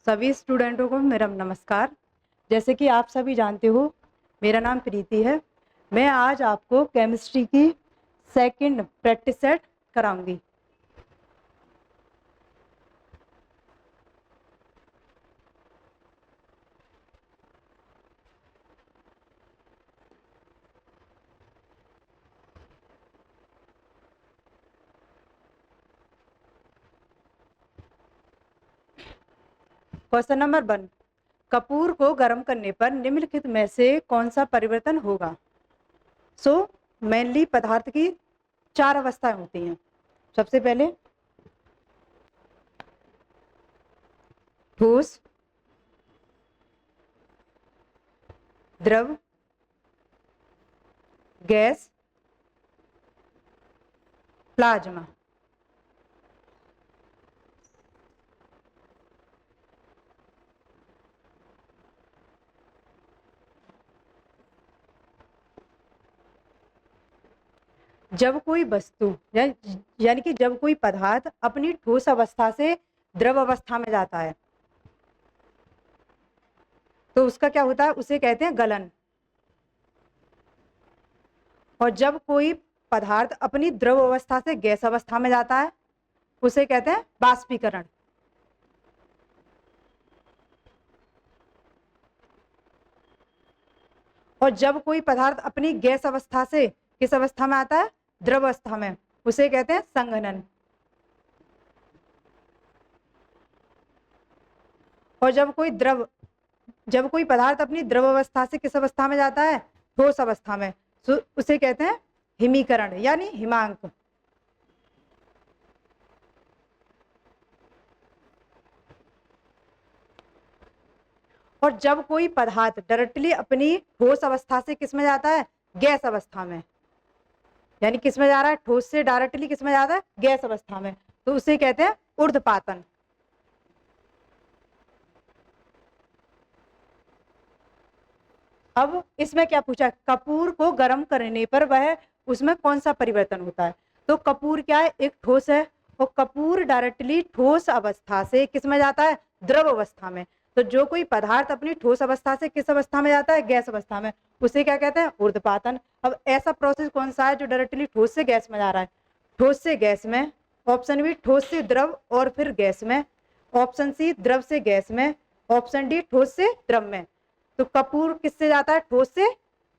सभी स्टूडेंटों को मेरा नमस्कार। जैसे कि आप सभी जानते हो, मेरा नाम प्रीति है। मैं आज आपको केमिस्ट्री की सेकंड प्रैक्टिस सेट कराऊंगी। क्वेश्चन नंबर 1, कपूर को गर्म करने पर निम्नलिखित में से कौन सा परिवर्तन होगा? मेनली पदार्थ की 4 अवस्थाएं होती हैं। सबसे पहले ठोस, द्रव, गैस, प्लाज्मा। जब कोई वस्तु यानी कि जब कोई पदार्थ अपनी ठोस अवस्था से द्रव अवस्था में जाता है तो उसका क्या होता है? उसे कहते हैं गलन। और जब कोई पदार्थ अपनी द्रव अवस्था से गैस अवस्था में जाता है उसे कहते हैं बाष्पीकरण। और जब कोई पदार्थ अपनी गैस अवस्था से किस अवस्था में आता है? द्रव अवस्था में, उसे कहते हैं संघनन। और जब कोई पदार्थ अपनी द्रव अवस्था से किस अवस्था में जाता है? ठोस अवस्था में, उसे कहते हैं हिमीकरण यानी हिमांक। और जब कोई पदार्थ डायरेक्टली अपनी ठोस अवस्था से किस में जाता है? गैस अवस्था में, यानी किस में जा रहा है? ठोस से डायरेक्टली किस में जाता है? गैस अवस्था में, तो उसे कहते हैं ऊर्ध्वपातन। अब इसमें क्या पूछा? कपूर को गर्म करने पर वह उसमें कौन सा परिवर्तन होता है? तो कपूर क्या है? एक ठोस है और कपूर डायरेक्टली ठोस अवस्था से किस में जाता है? द्रव अवस्था में। तो जो कोई पदार्थ अपनी ठोस अवस्था से किस अवस्था में जाता है? गैस अवस्था में, उसे क्या कहते हैं? ऊर्ध्वपातन। अब ऐसा प्रोसेस कौन सा है जो डायरेक्टली ठोस से गैस में जा रहा है? ठोस से गैस में। ऑप्शन बी ठोस से द्रव और फिर गैस में। ऑप्शन सी द्रव से गैस में। ऑप्शन डी ठोस से द्रव में। तो कपूर किससे जाता है? ठोस से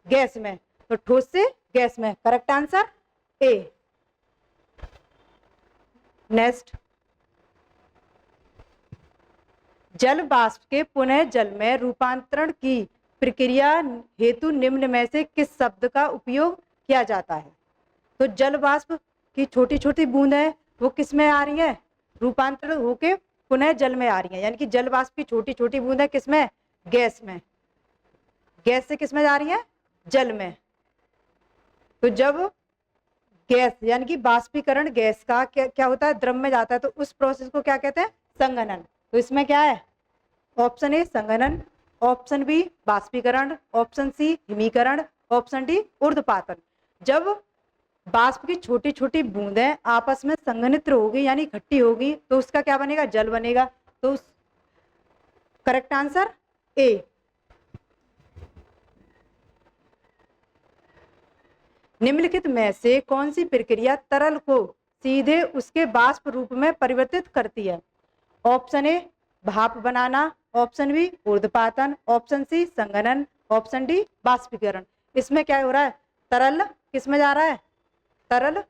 गैस में। तो ठोस से गैस में, करेक्ट आंसर ए। नेक्स्ट, जल वाष्प के पुनः जल में रूपांतरण की प्रक्रिया हेतु निम्न में से किस शब्द का उपयोग किया जाता है? तो जल वाष्प की छोटी छोटी बूंदें वो किस में आ रही है? रूपांतरण होके पुनः जल में आ रही है, यानी कि जल वाष्प की छोटी छोटी बूंदें किस में? गैस में। गैस से किस में जा रही है? जल में। तो जब गैस यानी कि बाष्पीकरण गैस का क्या होता है? द्रव में जाता है, तो उस प्रोसेस को क्या कहते हैं? संघनन। तो इसमें क्या है? ऑप्शन ए संघनन, ऑप्शन बी बाष्पीकरण, ऑप्शन सी हिमीकरण, ऑप्शन डी ऊर्ध्वपातन। जब बाष्प की छोटी छोटी बूंदें आपस में संघनित होगी यानी इकट्ठी होगी तो उसका क्या बनेगा? जल बनेगा। तो करेक्ट आंसर ए। निम्नलिखित में से कौन सी प्रक्रिया तरल को सीधे उसके वाष्प रूप में परिवर्तित करती है? ऑप्शन ए भाप बनाना, ऑप्शन बी ऊर्ध्वपातन, ऑप्शन सी संघनन, ऑप्शन डी बाष्पीकरण। इसमें क्या हो रहा है? तरल किस में जा रहा है? तरल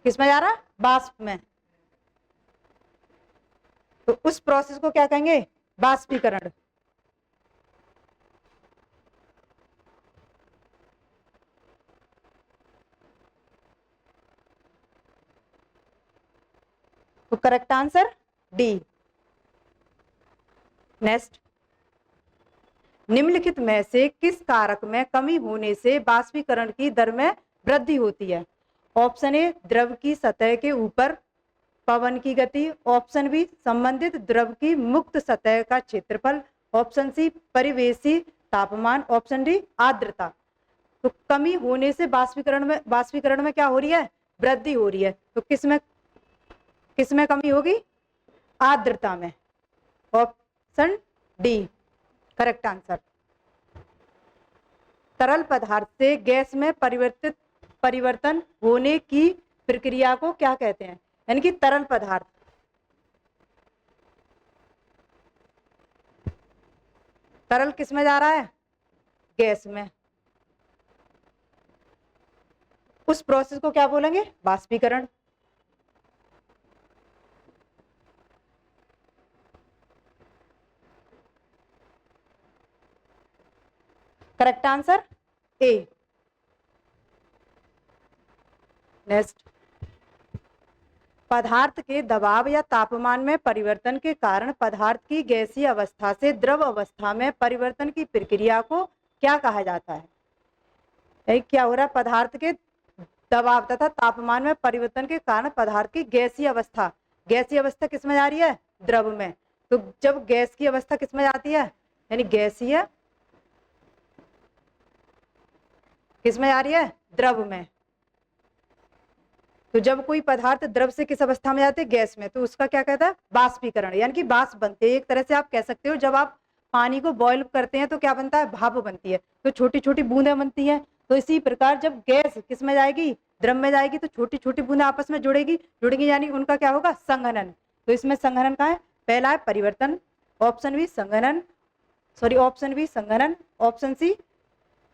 किस में जा रहा है? वाष्प में। तो उस प्रोसेस को क्या कहेंगे? बाष्पीकरण। तो करेक्ट आंसर डी। नेक्स्ट, निम्नलिखित में से किस कारक में कमी होने से बाष्पीकरण की दर में वृद्धि होती है? ऑप्शन ए द्रव की सतह के ऊपर पवन की गति, ऑप्शन बी संबंधित द्रव की मुक्त सतह का क्षेत्रफल, ऑप्शन सी परिवेशी तापमान, ऑप्शन डी आर्द्रता। तो कमी होने से बाष्पीकरण में क्या हो रही है? वृद्धि हो रही है। तो किस में किस में कमी होगी? आर्द्रता में। Option D correct answer. तरल पदार्थ से गैस में परिवर्तन होने की प्रक्रिया को क्या कहते हैं? यानी कि तरल पदार्थ तरल किस में जा रहा है? गैस में। उस प्रोसेस को क्या बोलेंगे? बाष्पीकरण। Correct answer A. नेक्स्ट, पदार्थ के दबाव या तापमान में परिवर्तन के कारण पदार्थ की गैसीय अवस्था से द्रव अवस्था में परिवर्तन की प्रक्रिया को क्या कहा जाता है? क्या हो रहा है? पदार्थ के दबाव तथा तापमान में परिवर्तन के कारण पदार्थ की गैसीय अवस्था किस में जा रही है? द्रव में। तो जब गैस की अवस्था किस में जाती है? यानी गैसीय किस में जा रही है? द्रव में। तो जब कोई पदार्थ द्रव से किस अवस्था में जाते हैं? गैस में। तो उसका क्या कहता है? बाष्पीकरण। यानी कि वाष्प बनते हैं। एक तरह से आप कह सकते हो, जब आप पानी को बॉईल करते हैं तो क्या बनता है? भाप बनती है, तो छोटी छोटी बूंदें बनती हैं। तो इसी प्रकार जब गैस किस में जाएगी? द्रव में जाएगी, तो छोटी छोटी बूंदें आपस में जुड़ेगी यानी उनका क्या होगा? संघनन। तो इसमें संघनन का है, पहला है परिवर्तन, ऑप्शन बी संघनन, ऑप्शन सी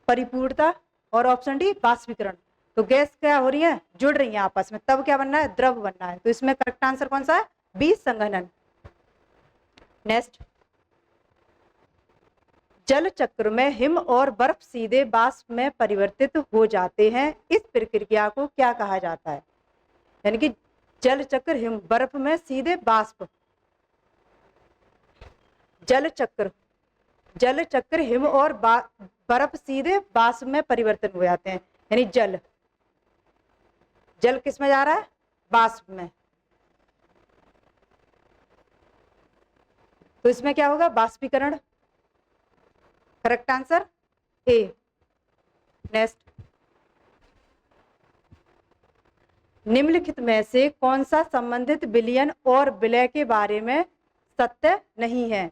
परिपूर्णता और ऑप्शन डी बाष्पीकरण। तो गैस क्या हो रही है? जुड़ रही है आपस में, तब क्या बनना है? द्रव बनना है। तो इसमें करेक्ट आंसर कौन सा है? बी संघनन। नेक्स्ट, जल चक्र में हिम और बर्फ सीधे वाष्प में परिवर्तित हो जाते हैं, इस प्रक्रिया को क्या कहा जाता है? यानी कि जल चक्र हिम बर्फ में सीधे वाष्प, जल चक्र हिम और बर्फ सीधे वाष्प में परिवर्तन हो जाते हैं। यानी जल किस में जा रहा है? वाष्प में। तो इसमें क्या होगा? बाष्पीकरण। Correct answer A. नेक्स्ट, निम्नलिखित में से कौन सा संबंधित विलयन और विलय के बारे में सत्य नहीं है?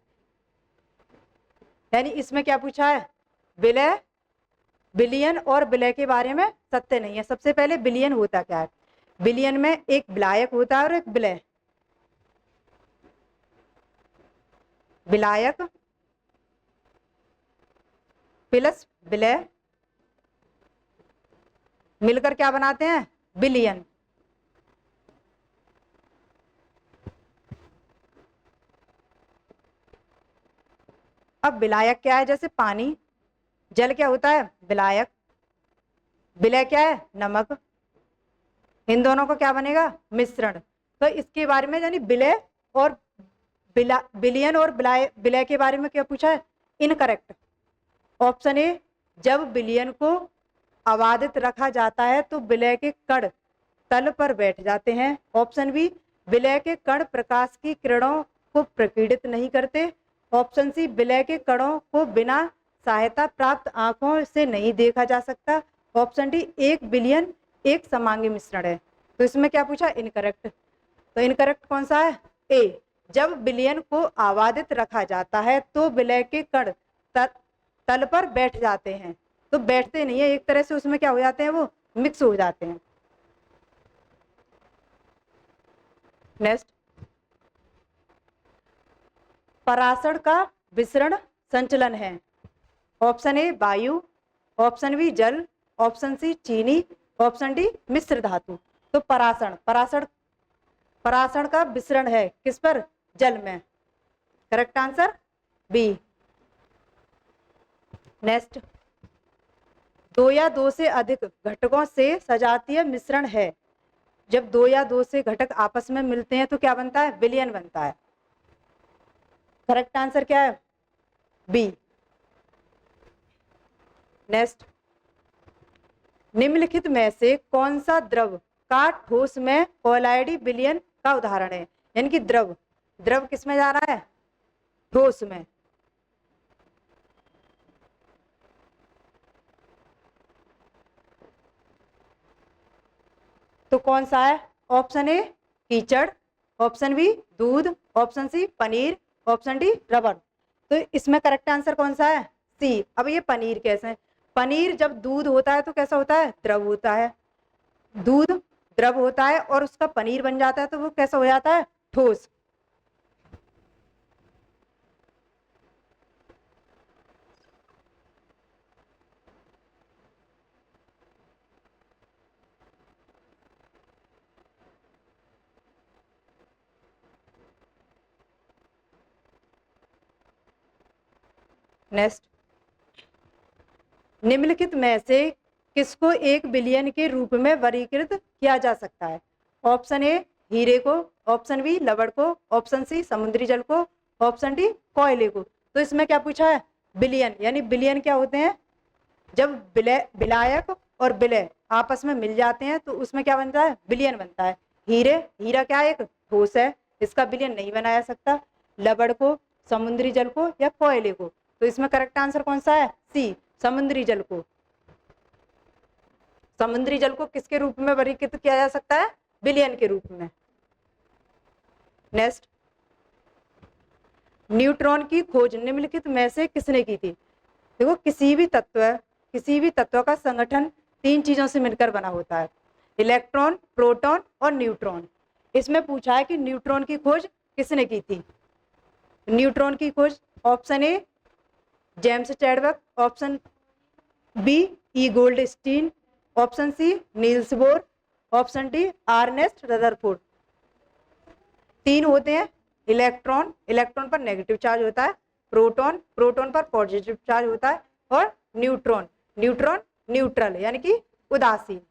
यानी इसमें क्या पूछा है? विलयन और विलय के बारे में सत्य नहीं है। सबसे पहले विलयन होता क्या है? विलयन में एक विलायक होता है और एक विलय। विलायक प्लस विलय मिलकर क्या बनाते हैं? विलयन। अब विलायक क्या है? जैसे पानी, जल क्या होता है? विलायक। विलय क्या है? नमक। इन दोनों को क्या बनेगा? मिश्रण। तो इसके बारे में यानी विलय और विलयन और विलय के बारे में क्या पूछा है? इनकरेक्ट। ऑप्शन ए, जब विलयन को अबाधित रखा जाता है तो विलय के कण तल पर बैठ जाते हैं। ऑप्शन बी, विलय के कण प्रकाश की किरणों को प्रकीर्णित नहीं करते। ऑप्शन सी, विलय के कणों को बिना सहायता प्राप्त आंखों से नहीं देखा जा सकता। ऑप्शन डी, एक विलयन एक समांगी मिश्रण है। तो इसमें क्या पूछा? इनकरेक्ट। तो इनकरेक्ट कौन सा है? ए, जब विलयन को आबादित रखा जाता है तो विलय के कण तल पर बैठ जाते हैं। तो बैठते नहीं है, एक तरह से उसमें क्या हो जाते हैं? वो मिक्स हो जाते हैं। नेक्स्ट, परासरण का विसरण संचलन है। ऑप्शन ए वायु, ऑप्शन बी जल, ऑप्शन सी चीनी, ऑप्शन डी मिश्र धातु। तो परासरण का विसरण है किस पर? जल में। Correct answer B. नेक्स्ट, दो या दो से अधिक घटकों से सजातीय मिश्रण है। जब दो या दो से घटक आपस में मिलते हैं तो क्या बनता है? विलयन बनता है। करेक्ट आंसर क्या है? बी। नेक्स्ट, निम्नलिखित में से कौन सा द्रव का ठोस में कोलाइडी विलयन का उदाहरण है? यानी कि द्रव किस में जा रहा है? ठोस में। तो कौन सा है? ऑप्शन ए कीचड़, ऑप्शन बी दूध, ऑप्शन सी पनीर, ऑप्शन डी रबड़। तो इसमें करेक्ट आंसर कौन सा है? सी। अब ये पनीर कैसे है? पनीर जब दूध होता है तो कैसा होता है? द्रव होता है। दूध द्रव होता है और उसका पनीर बन जाता है तो वो कैसा हो जाता है? ठोस। नेक्स्ट, निम्नलिखित में से किसको 1 बिलियन के रूप में वर्गीकृत किया जा सकता है? ऑप्शन ए हीरे को, ऑप्शन बी लवण को, ऑप्शन सी समुद्री जल को, ऑप्शन डी कोयले को। तो इसमें क्या पूछा है? बिलियन। यानी बिलियन क्या होते हैं? जब विलायक और विलय आपस में मिल जाते हैं तो उसमें क्या बनता है? बिलियन बनता है। हीरा क्या है? एक ठोस है, इसका बिलियन नहीं बनाया सकता। लवण को, समुद्री जल को या कोयले को। तो इसमें करेक्ट आंसर कौन सा है? सी, समुद्री जल को। समुद्री जल को किसके रूप में वर्गीकृत किया जा सकता है? बिलियन के रूप में। नेक्स्ट, न्यूट्रॉन की खोज निम्नलिखित में से किसने की थी? देखो, किसी भी तत्व का संगठन 3 चीजों से मिलकर बना होता है, इलेक्ट्रॉन, प्रोटॉन और न्यूट्रॉन। इसमें पूछा है कि न्यूट्रॉन की खोज किसने की थी? न्यूट्रॉन की खोज option A James Chadwick, option B E Goldstein, option C Niels Bohr, option D Ernest Rutherford. 3 होते हैं, इलेक्ट्रॉन पर नेगेटिव चार्ज होता है, प्रोटॉन पर पॉजिटिव चार्ज होता है और न्यूट्रॉन न्यूट्रल यानी कि उदासीन।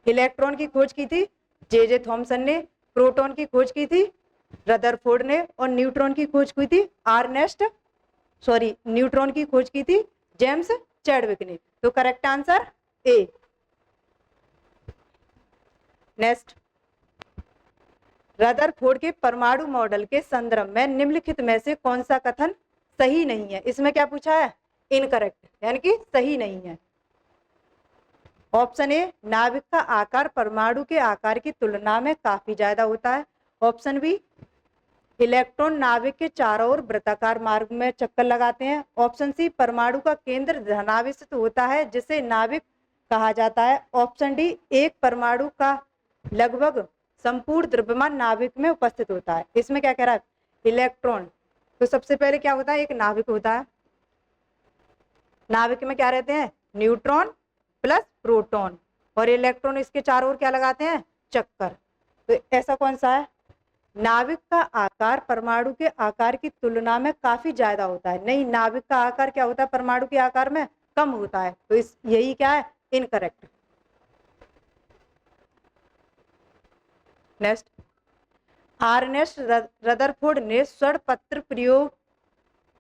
इलेक्ट्रॉन की खोज की थी जे थॉमसन ने, प्रोटॉन की खोज की थी रदरफोर्ड ने और न्यूट्रॉन की खोज की थी न्यूट्रॉन की खोज की थी जेम्स चैडविक ने। तो correct answer A. Next, Rutherford के परमाणु मॉडल के संदर्भ में निम्नलिखित में से कौन सा कथन सही नहीं है? इसमें क्या पूछा है? इनकरेक्ट यानी कि सही नहीं है। ऑप्शन ए नाभिक का आकार परमाणु के आकार की तुलना में काफी ज्यादा होता है, ऑप्शन बी इलेक्ट्रॉन नाभिक के चारों ओर वृत्ताकार मार्ग में चक्कर लगाते हैं, ऑप्शन सी परमाणु का केंद्र धनावेशित होता है जिसे नाभिक कहा जाता है, ऑप्शन डी एक परमाणु का लगभग संपूर्ण द्रव्यमान नाभिक में उपस्थित होता है। इसमें क्या कह रहा है? इलेक्ट्रॉन। तो सबसे पहले क्या होता है? एक नाभिक होता है, नाभिक में क्या रहते हैं? न्यूट्रॉन प्लस प्रोटॉन और इलेक्ट्रॉन इसके चारों ओर क्या लगाते हैं? चक्कर। तो ऐसा कौन सा है? नाभिक का आकार परमाणु के आकार की तुलना में काफी ज्यादा होता है। नहीं, नाभिक का आकार क्या होता है? परमाणु के आकार में कम होता है। तो इस यही क्या है? इनकरेक्ट। नेक्स्ट, अर्नेस्ट रदरफोर्ड ने स्वर्ण पत्र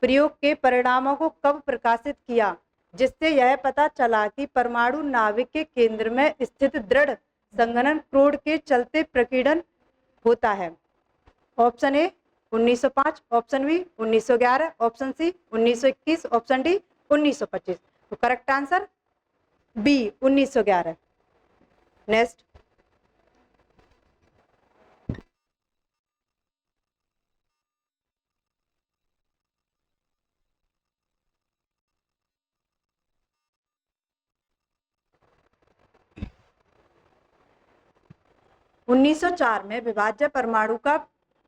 प्रयोग के परिणामों को कब प्रकाशित किया जिससे यह पता चला कि परमाणु नाभिक के केंद्र में स्थित दृढ़ संघनन क्रोड के चलते प्रकीर्णन होता है? Option A 1905, option B 1911, option C 1921, option D 1925। तो करेक्ट आंसर बी 1911। नेक्स्ट, उन्नीस सौ 4 में विभाज्य परमाणु का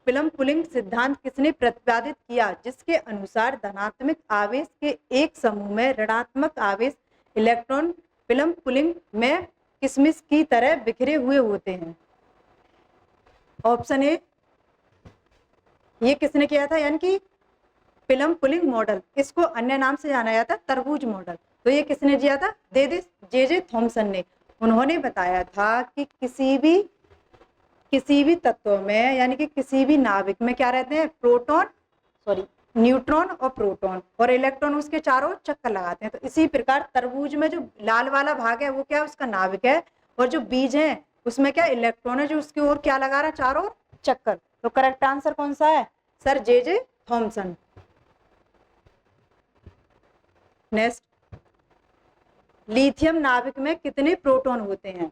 फिल्म पुलिंग सिद्धांत किसने प्रतिपादित किया जिसके अनुसार धनात्मक आवेश के एक समूह में ऋणात्मक आवेश इलेक्ट्रॉन फिल्म पुलिंग में किशमिश की तरह बिखरे हुए होते हैं? ऑप्शन ए, ये किसने किया था? यानी कि फिल्म पुलिंग मॉडल, इसको अन्य नाम से जाना जाता है तरबूज मॉडल। तो ये किसने दिया था? जे थॉमसन ने। उन्होंने बताया था कि किसी भी तत्व में यानी कि किसी भी नाभिक में क्या रहते हैं? न्यूट्रॉन और प्रोटॉन और इलेक्ट्रॉन उसके चारों चक्कर लगाते हैं। तो इसी प्रकार तरबूज में जो लाल वाला भाग है वो क्या? उसका नाभिक है और जो बीज है उसमें क्या? इलेक्ट्रॉन है जो उसकी ओर क्या लगा रहा है? चारों ओर चक्कर। तो करेक्ट आंसर कौन सा है? Sir J Thomson. Next, lithium नाभिक में कितने प्रोटॉन होते हैं?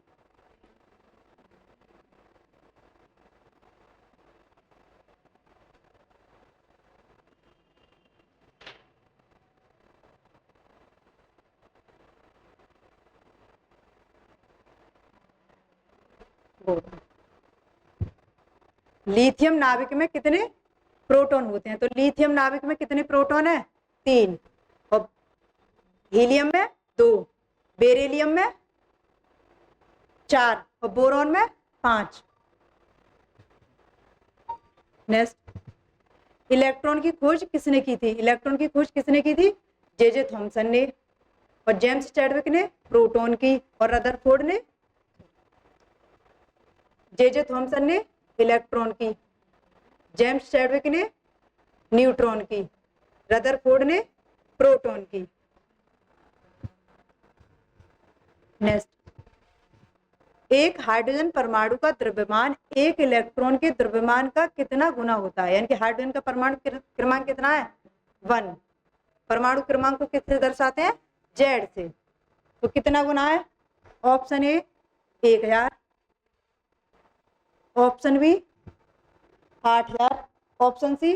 लिथियम नाभिक में कितने प्रोटॉन होते हैं? तो लिथियम नाभिक में कितने प्रोटॉन है? 3। और हीलियम में 2, बेरिलियम में 4 और बोरॉन में 5। नेक्स्ट, इलेक्ट्रॉन की खोज किसने की थी? इलेक्ट्रॉन की खोज किसने की थी? जे थॉमसन ने। और जेम्स चैडविक ने प्रोटॉन की, और रदरफोर्ड ने, जे थॉमसन ने इलेक्ट्रॉन की, जेम्स चैडविक ने न्यूट्रॉन की, रदरफोर्ड ने प्रोटॉन की। नेक्स्ट, एक हाइड्रोजन परमाणु का द्रव्यमान एक इलेक्ट्रॉन के द्रव्यमान का कितना गुना होता है? यानी कि हाइड्रोजन का परमाणु क्रमांक कितना है? 1। परमाणु क्रमांक को किससे दर्शाते हैं? जेड से। तो कितना गुना है? Option A 1000, option B 8000, option C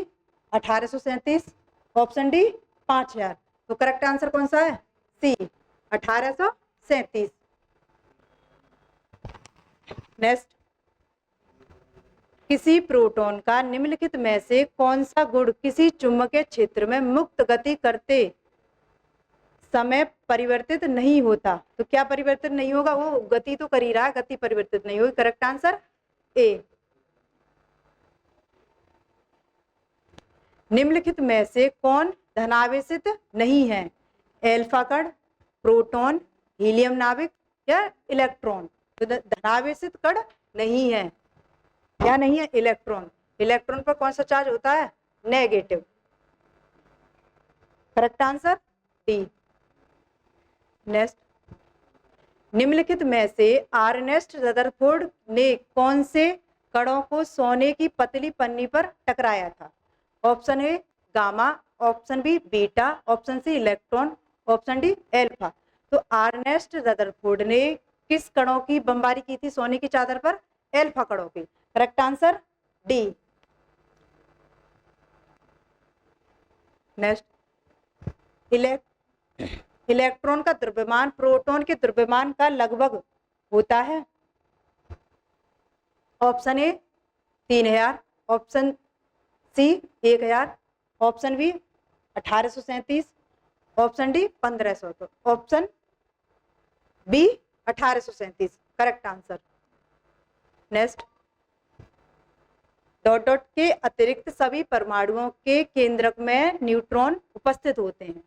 1837, option D 5000। तो करेक्ट आंसर कौन सा है? सी 1837। नेक्स्ट, किसी प्रोटॉन का निम्नलिखित में से कौन सा गुण किसी चुंबकीय क्षेत्र में मुक्त गति करते समय परिवर्तित नहीं होता? तो क्या परिवर्तित नहीं होगा? वो गति तो कर ही रहा है, गति परिवर्तित नहीं होगी। Correct answer A. निम्नलिखित में से कौन धनावेशित नहीं है? एल्फा कण, प्रोटॉन, हीलियम नाभिक या इलेक्ट्रॉन? तो धनावेशित कण नहीं है। क्या नहीं है? इलेक्ट्रॉन। इलेक्ट्रॉन पर कौन सा चार्ज होता है? Negative. Correct answer D. Next, निम्नलिखित में से अर्नेस्ट रदरफोर्ड ने कौन से कणों को सोने की पतली पन्नी पर टकराया था? Option A gamma, option B beta, option C electron, option D alpha. तो अर्नेस्ट रदरफोर्ड ने किस कणों की बमबारी की थी सोने की चादर पर? एल्फा कणों की। Correct answer D. Next, electron का द्रव्यमान प्रोटॉन के द्रव्यमान का लगभग होता है? Option A 3000, option C 1000, option B 1837, option D 1500। तो option B 1837 correct answer. Next, dot dot के अतिरिक्त सभी परमाणुओं के केंद्रक में न्यूट्रॉन उपस्थित होते हैं।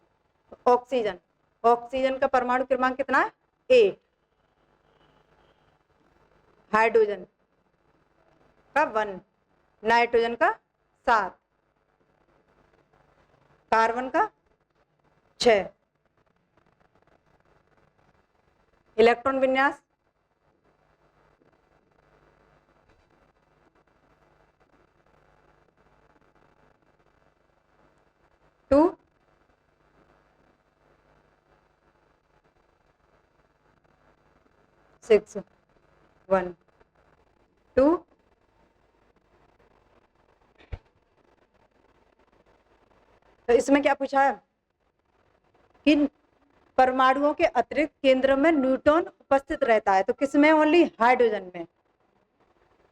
ऑक्सीजन, ऑक्सीजन का परमाणु क्रमांक कितना है? 8। हाइड्रोजन का 1, नाइट्रोजन का 7, कार्बन का 6। इलेक्ट्रॉन विन्यास, टू 6 1 2 तो इसमें क्या पूछा है? किन परमाणुओं के अतिरिक्त केंद्र में न्यूट्रॉन उपस्थित रहता है? तो किसमें? ओनली हाइड्रोजन में।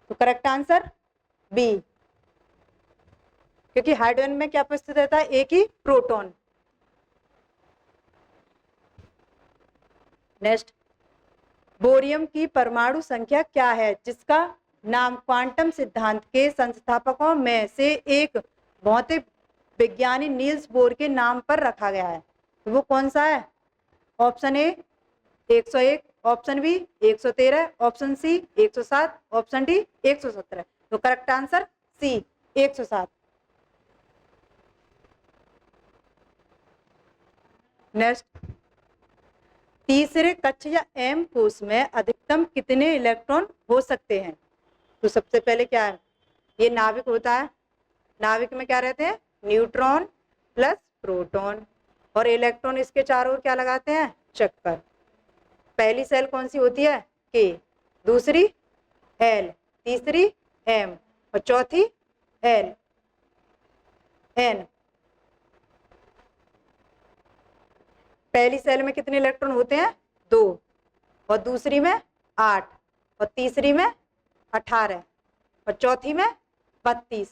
तो करेक्ट आंसर बी, क्योंकि हाइड्रोजन में क्या उपस्थित रहता है? एक ही प्रोटॉन। नेक्स्ट, बोरियम की परमाणु संख्या क्या है जिसका नाम क्वांटम सिद्धांत के संस्थापकों में से एक भौतिक विज्ञानी नील्स बोर के नाम पर रखा गया है? तो वो कौन सा है? Option A 101, option B 113, option C 107, option D 117। तो करेक्ट आंसर सी 107। नेक्स्ट, तीसरे कक्ष या एम कोष में अधिकतम कितने इलेक्ट्रॉन हो सकते हैं? तो सबसे पहले क्या है? ये नाभिक होता है। नाभिक में क्या रहते हैं? न्यूट्रॉन प्लस प्रोटॉन, और इलेक्ट्रॉन इसके चारों ओर क्या लगाते हैं? चक्कर। पहली सेल कौन सी होती है? K, दूसरी L, तीसरी M और चौथी L, N। पहली सेल में कितने इलेक्ट्रॉन होते हैं? 2 और दूसरी में 8 और तीसरी में 18 और चौथी में 32।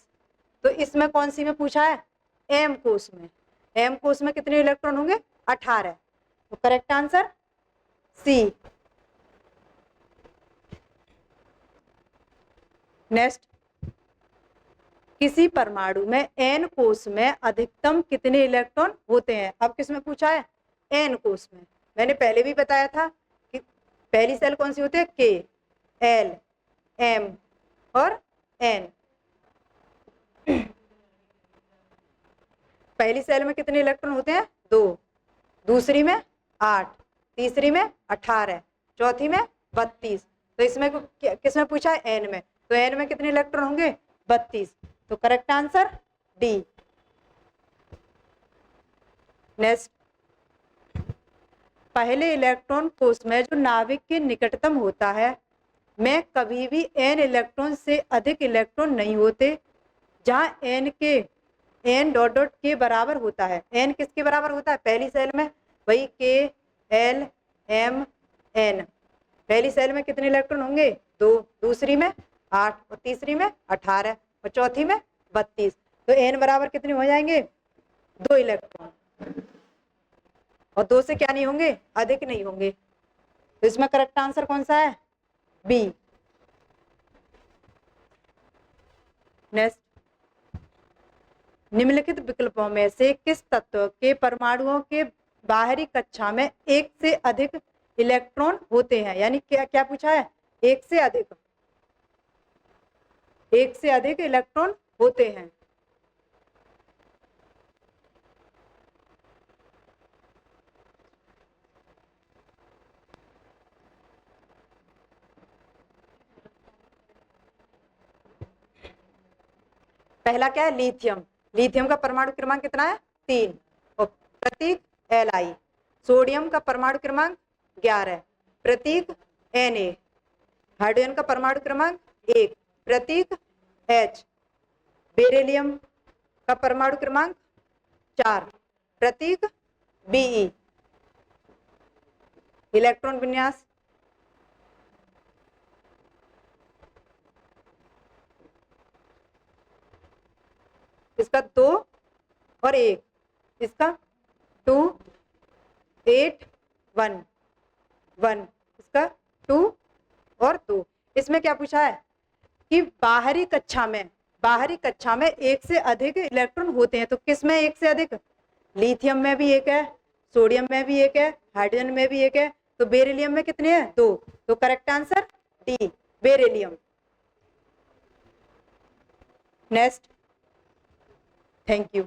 तो इसमें कौन सी में पूछा है? एम कोष में। एम कोष में कितने इलेक्ट्रॉन होंगे? 18। तो करेक्ट आंसर सी। नेक्स्ट, किसी परमाणु में एन कोष में अधिकतम कितने इलेक्ट्रॉन होते हैं? अब किस में पूछा है? एन कोष में। मैंने पहले भी बताया था कि पहली सेल कौन सी होती है? के, एल, एम और एन। पहली सेल में कितने इलेक्ट्रॉन होते हैं? 2, दूसरी में 8, तीसरी में 18, चौथी में 32। तो इसमें किस में पूछा है? एन में। तो एन में कितने इलेक्ट्रॉन होंगे? 32। तो करेक्ट आंसर डी। नेक्स्ट, पहले इलेक्ट्रॉन कोष में जो नाभिक के निकटतम होता है में कभी भी एन इलेक्ट्रॉन से अधिक इलेक्ट्रॉन नहीं होते। जहां एन के एन डॉट डॉट के बराबर होता है। एन किसके बराबर होता है? पहली सेल में वही के, एल, एम, एन। पहली सेल में कितने इलेक्ट्रॉन होंगे? 2, दूसरी में 8 और तीसरी में 18 और चौथी में 32। तो एन बराबर कितने हो जाएंगे? 2 इलेक्ट्रॉन। और 2 से क्या नहीं होंगे? अधिक नहीं होंगे। तो इसमें करेक्ट आंसर कौन सा है? बी। नेक्स्ट, निम्नलिखित विकल्पों में से किस तत्व के परमाणुओं के बाहरी कक्षा में एक से अधिक इलेक्ट्रॉन होते हैं? यानी क्या क्या पूछा है? एक से अधिक इलेक्ट्रॉन होते हैं। पहला क्या है? लिथियम। लिथियम का परमाणु क्रमांक कितना है? 3 और प्रतीक Li। सोडियम का परमाणु क्रमांक 11, प्रतीक Na। हाइड्रोजन का परमाणु क्रमांक 1, प्रतीक H। बेरिलियम का परमाणु क्रमांक 4, प्रतीक Be। इलेक्ट्रॉन विन्यास इसका 2 और 1, इसका 2, 8, 1, 1, इसका 2 और 2। इसमें क्या पूछा है कि बाहरी कक्षा में एक से अधिक इलेक्ट्रॉन होते हैं। तो किस में एक से अधिक? लिथियम में भी एक है, सोडियम में भी एक है, हाइड्रोजन में भी एक है। तो बेरिलियम में कितने हैं? 2। तो correct answer D, beryllium. Next, thank you.